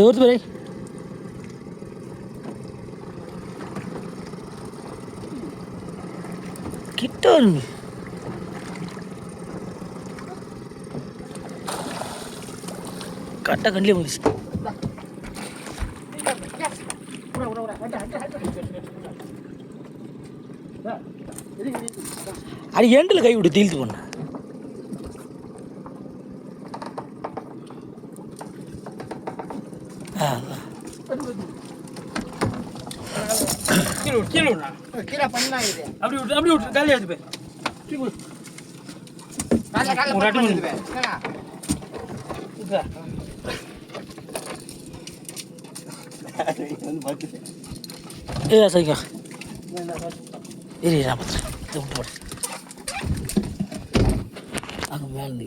ఎవరిది మరి கிட்டோரு கட்ட கண்ணிலே முடிச்சு அது எண்டில் கை விட்டு தீழ்த்து பண்ண கீழே பண்ணா இது அப்படி விட்டு காலையில் எடுத்து போய் ஏ சரிக்கா இரு நான் பார்த்துறேன் இதை விட்டு போட அங்கே மேலே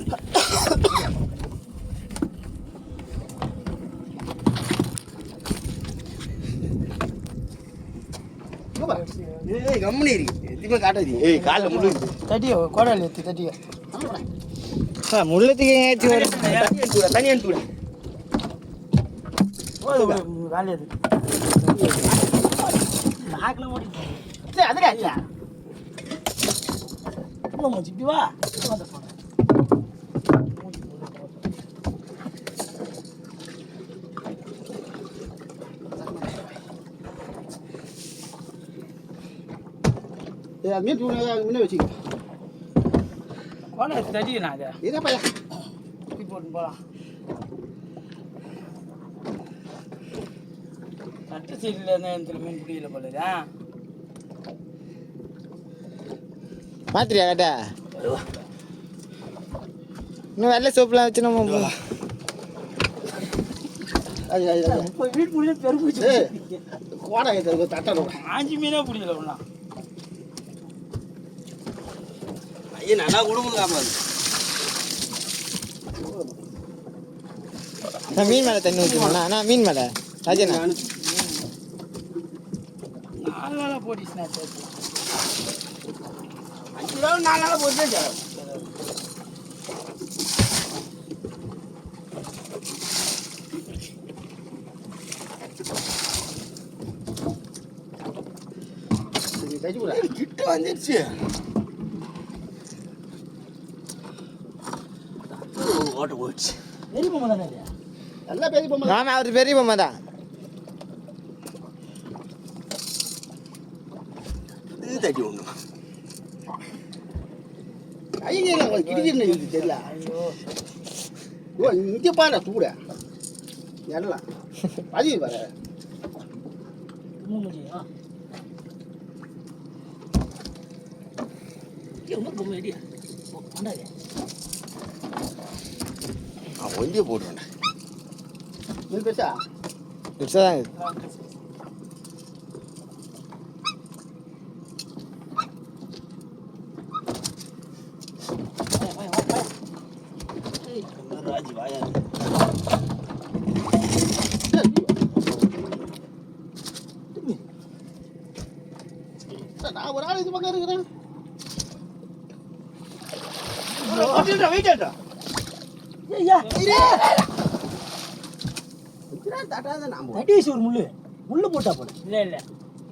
கம்முனி இருக்கு எதுவுமே காட்டாது. ஏய் காலில் முள்ளு தட்டியோ கோடாலி எடுத்து தட்டியோ முள்ளத்துக்கு ஏற்றி வரும் தனி அனுப்பிவிட வேலையை நாக்கில் ஓடி அதுக்கா இல்லையா இப்படி வா மீன் முன்னே வச்சுக்கோ கோடை தட்டிக்கண்ணா அது இதே பையன் இப்படி போட்டு போகலாம் சட்ட சீட்டில் இருந்தால் மீன் பிடிக்கல போலதா மாத்திரியா கேட்டா இன்னும் வெள்ளை சோப்புலாம் வச்சு நம்ம வீட்டு முடிய பெருமிச்சு கோடை தட்டணும் ஆஞ்சி மீனாக பிடிக்கல ஒன்றா ஐயா நல்லா கொடுங்க காப்பாது நான் மீன் மேலே தண்ணி ஊற்றுமா நான் மீன் மேலே ராஜண்ணா 4 நாளாக போட்டுச்சுண்ணா சேர்த்து 5 நாள் 4 நாளாக போட்டு கிட்ட வந்துடுச்சு ஓட்ட போயிடுச்சு பெரிய பொம்மை தானே இல்லையா நல்லா பெரிய பொம்மை ஆமாம் அவர் பெரிய பொம்மை தான் இது தட்டி ஒன்று ஐயா கிடிக்கின்னு தெரியல ஓ இங்கே பாரு சூட எல்லாம் பதிவு பாரு பொம்மை அடியா கொண்டாது ஒண்டியை போட்டுருவேன் இது பெருசா பெருசா தான் இது ராஜி வாயா நான் ஒரு ஆள் இது பக்கம் இருக்கிறேன் வெயிட் ஒரு முள்ளு போட்டா போல இல்ல இல்ல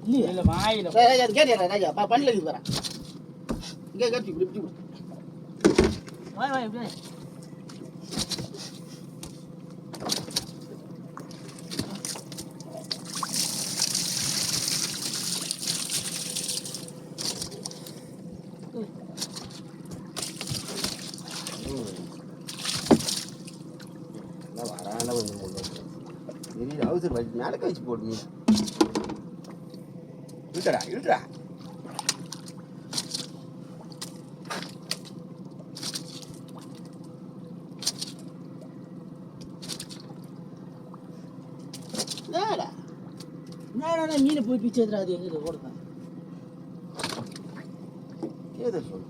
இல்ல இல்ல வாயில ராஜா பண்ணல இது வரேன் இங்கே கட்டி இப்படி வாய் வாய் இப்படி வரான கொஞ்சம் வெளியில் அவசரம் வச்சு மேலே கழிச்சு போட்டு இழுக்கடா இழுக்கடா மீனை போய் பிச்சு எடுத்துறா அது எங்க ஓடுதான் ஏதோ சொல்லு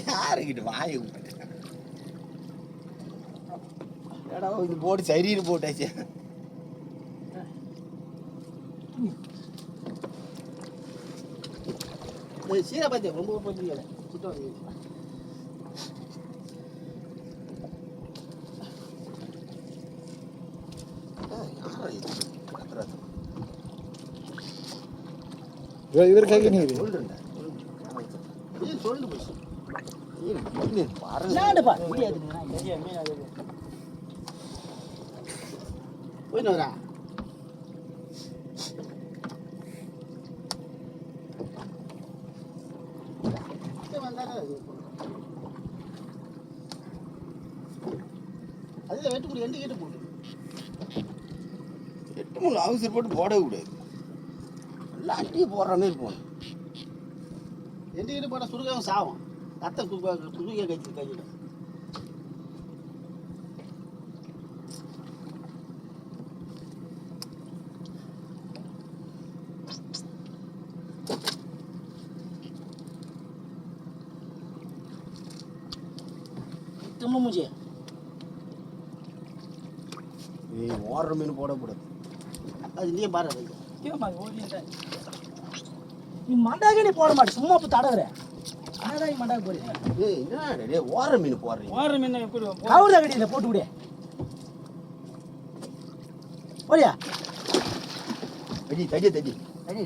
யாருக்கிட்ட வாங்கி ஏடா இது போட்டு சரின்னு போட்டாச்சு. சீரை பார்த்தியா ரொம்ப போட்டுருக்கல சுத்தம். இவர் கைக்கு நீர் சொல்லு போச்சு போயின்னு வரா. அதில் வெட்டுக்குடி எண்டு கேட்டு போட்டு 8 முள் அவசரம் போட்டு போடக்கூடாது. நல்லா அட்டி போடுற மாதிரி போகணும். எண்டு கேட்டு போட்டால் சுருக்காக சாவும். ரத்தம் சுருக்க கழிச்சு கையில். திரும்ப மூஞ்சி நீ ஓடுற மீன் போடக்கூடாது. அது நீ பாரு. நீ மண்டாக நீ போட மாட்டே, சும்மா இப்போ தடவுற. அதான் நீ மண்டாக போறீங்க. ஏய் என்ன டேய் ஓடுற மீன் போடுறீங்க? ஓடுற மீன் எப்படி கவுர கடியில போட்டு விடு. போறியா? தடி தடி தடி தடி.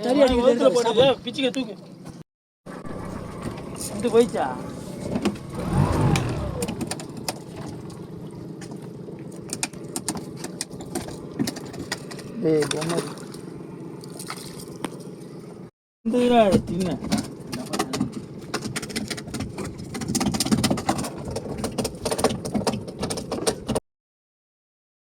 தடி அடிக்குது போடுது. பிச்சிக்க தூக்கு. இது போயிச்சா? டேய் பொம்மை. இந்த தின்ன